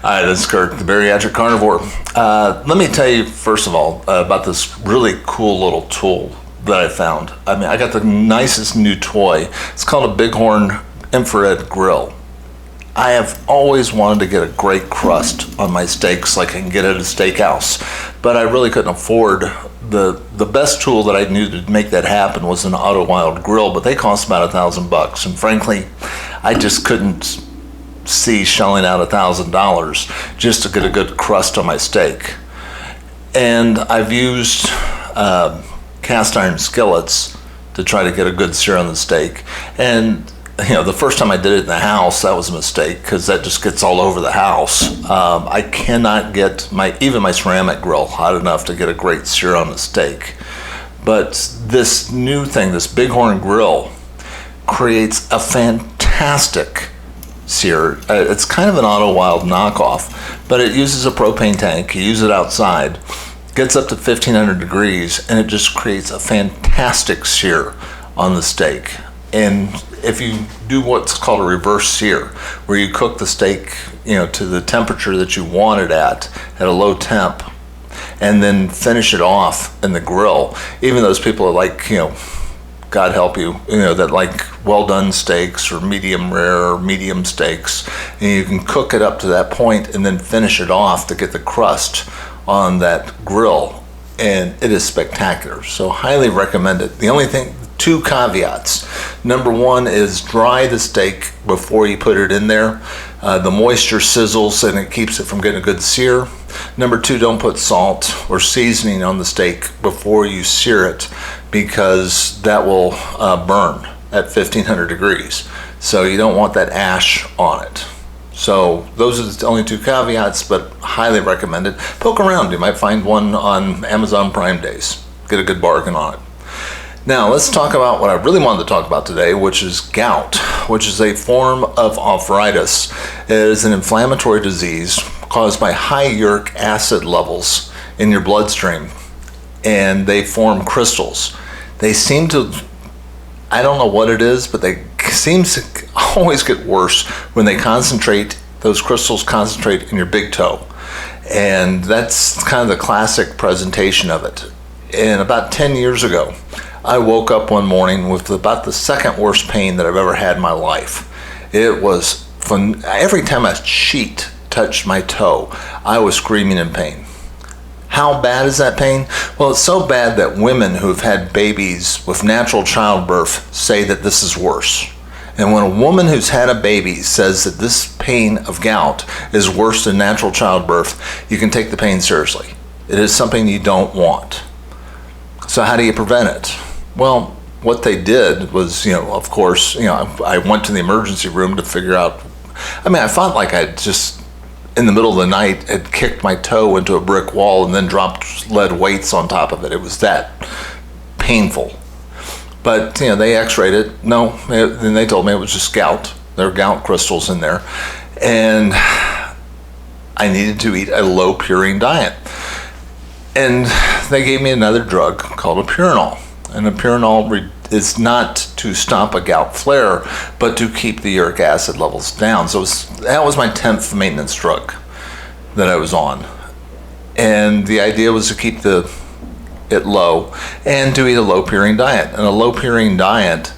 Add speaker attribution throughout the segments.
Speaker 1: Hi, this is Kurt, the Bariatric Carnivore. Let me tell you, first of all, about this really cool little tool that I found. I mean, I got the nicest new toy. It's called a Bighorn infrared grill. I have always wanted to get a great crust on my steaks like I can get at a steakhouse, but I really couldn't afford the best tool that I knew to make that happen was an Auto Wild grill, but they cost about $1,000, and frankly, I just couldn't see shelling out $1,000 just to get a good crust on my steak. And I've used cast iron skillets to try to get a good sear on the steak. And the first time I did it in the house, that was a mistake because that just gets all over the house. I cannot get even my ceramic grill hot enough to get a great sear on the steak. But this new thing, this Bighorn grill, creates a fantastic sear. It's kind of an Auto Wild knockoff, but it uses a propane tank. You use it outside, gets up to 1,500 degrees, and it just creates a fantastic sear on the steak. And if you do what's called a reverse sear, where you cook the steak, to the temperature that you want it at a low temp, and then finish it off in the grill, even those people are like, God help you, that like well done steaks or medium rare or medium steaks, and you can cook it up to that point and then finish it off to get the crust on that grill, and it is spectacular. So highly recommend it. The only thing, two caveats. Number one is dry the steak before you put it in there. The moisture sizzles and it keeps it from getting a good sear. Number two, don't put salt or seasoning on the steak before you sear it, because that will burn at 1,500 degrees. So you don't want that ash on it. So those are the only two caveats, but highly recommend it. Poke around, you might find one on Amazon Prime Days. Get a good bargain on it. Now let's talk about what I really wanted to talk about today, which is gout, which is a form of arthritis. It is an inflammatory disease caused by high uric acid levels in your bloodstream, and they form crystals. They seem to, I don't know what it is, but they seem to always get worse when they concentrate, those crystals concentrate in your big toe. And that's kind of the classic presentation of it. And about 10 years ago, I woke up one morning with about the second worst pain that I've ever had in my life. It was fun. Every time a sheet touched my toe, I was screaming in pain. How bad is that pain? Well, it's so bad that women who've had babies with natural childbirth say that this is worse. And when a woman who's had a baby says that this pain of gout is worse than natural childbirth, you can take the pain seriously. It is something you don't want. So how do you prevent it? Well, what they did was, of course, I went to the emergency room to figure out. I felt like I just, in the middle of the night, had kicked my toe into a brick wall and then dropped lead weights on top of it. It was that painful. But, they x-rayed it. No, then they told me it was just gout. There were gout crystals in there. And I needed to eat a low purine diet. And they gave me another drug called epinol. And epinol is not to stop a gout flare, but to keep the uric acid levels down. So that was my 10th maintenance drug that I was on. And the idea was to keep it low and to eat a low purine diet. And a low purine diet,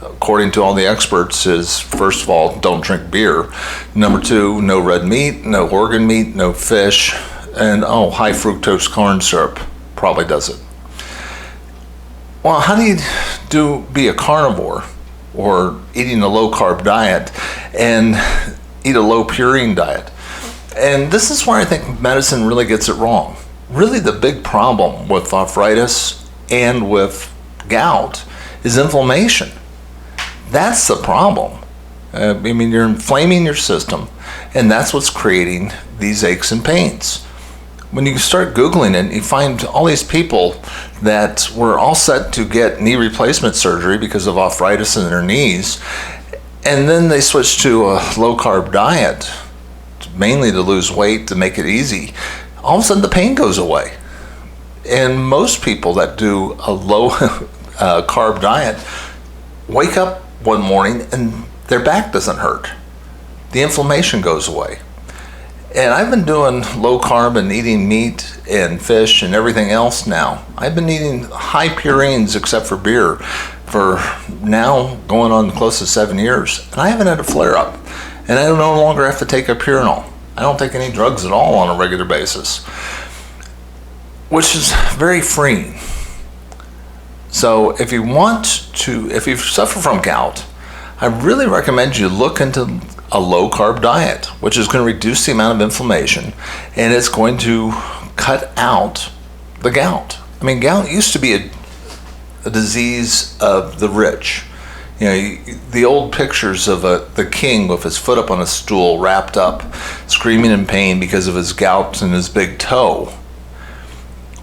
Speaker 1: according to all the experts, is, first of all, don't drink beer. Number two, no red meat, no organ meat, no fish, and high fructose corn syrup probably does it. Well, how do you be a carnivore or eating a low carb diet and eat a low purine diet? And this is where I think medicine really gets it wrong. Really, the big problem with arthritis and with gout is inflammation. That's the problem. You're inflaming your system, and that's what's creating these aches and pains. When you start Googling it, you find all these people that were all set to get knee replacement surgery because of arthritis in their knees, and then they switched to a low-carb diet, mainly to lose weight, to make it easy. All of a sudden, the pain goes away. And most people that do a low-carb diet wake up one morning and their back doesn't hurt. The inflammation goes away. And I've been doing low carb and eating meat and fish and everything else now. I've been eating high purines except for beer for now going on close to 7 years. And I haven't had a flare up. And I no longer have to take a Pyranol. I don't take any drugs at all on a regular basis, which is very freeing. So if you suffer from gout, I really recommend you look into a low carb diet, which is going to reduce the amount of inflammation, and it's going to cut out the gout. I mean, gout used to be a disease of the rich. You know, the old pictures of the king with his foot up on a stool, wrapped up, screaming in pain because of his gout and his big toe,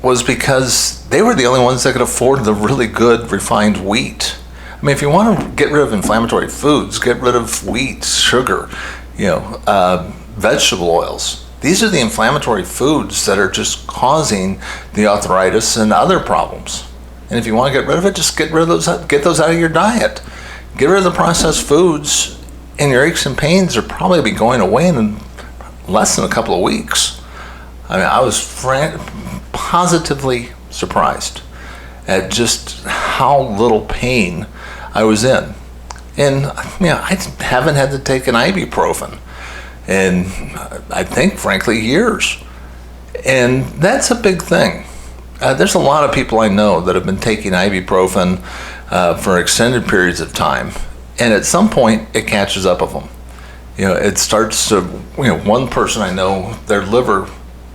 Speaker 1: was because they were the only ones that could afford the really good refined wheat. I mean, if you want to get rid of inflammatory foods, get rid of wheat, sugar, vegetable oils. These are the inflammatory foods that are just causing the arthritis and other problems. And if you want to get rid of it, just get rid of those. Get those out of your diet. Get rid of the processed foods, and your aches and pains are probably be going away in less than a couple of weeks. I mean, I was positively surprised at just how little pain I was in. And I haven't had to take an ibuprofen in, I think, frankly, years. And that's a big thing. There's a lot of people I know that have been taking ibuprofen for extended periods of time. And at some point, it catches up with them. It starts to, one person I know, their liver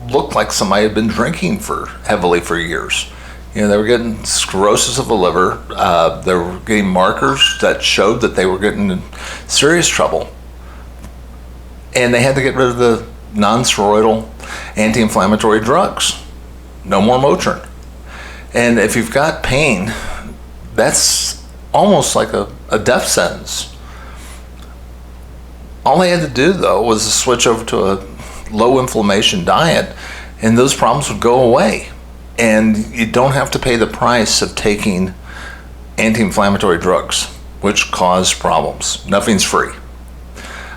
Speaker 1: looked like somebody had been drinking heavily for years. They were getting cirrhosis of the liver. They were getting markers that showed that they were getting in serious trouble. And they had to get rid of the non-steroidal anti-inflammatory drugs. No more Motrin. And if you've got pain, that's almost like a death sentence. All they had to do, though, was to switch over to a low inflammation diet, and those problems would go away. And you don't have to pay the price of taking anti-inflammatory drugs, which cause problems. Nothing's free.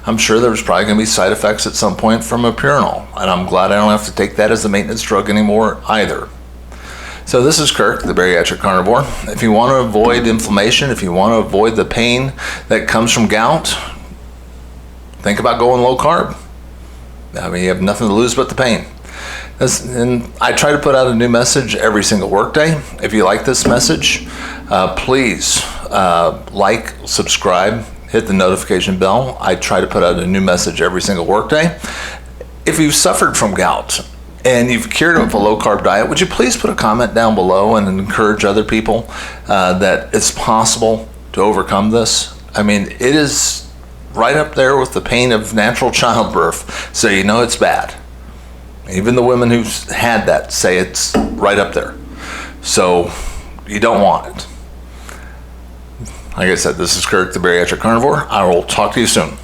Speaker 1: I'm sure there's probably going to be side effects at some point from a Pyranol, and I'm glad I don't have to take that as a maintenance drug anymore either. So this is Kirk, the Bariatric Carnivore. If you want to avoid inflammation, if you want to avoid the pain that comes from gout, think about going low carb. I mean, you have nothing to lose but the pain. And I try to put out a new message every single workday. If you like this message, please like, subscribe, hit the notification bell. I try to put out a new message every single workday. If you've suffered from gout and you've cured it with a low-carb diet, would you please put a comment down below and encourage other people that it's possible to overcome this? I mean, it is right up there with the pain of natural childbirth, so you know it's bad. Even the women who've had that say it's right up there. So you don't want it. Like I said, this is Kirk, the Bariatric Carnivore. I will talk to you soon.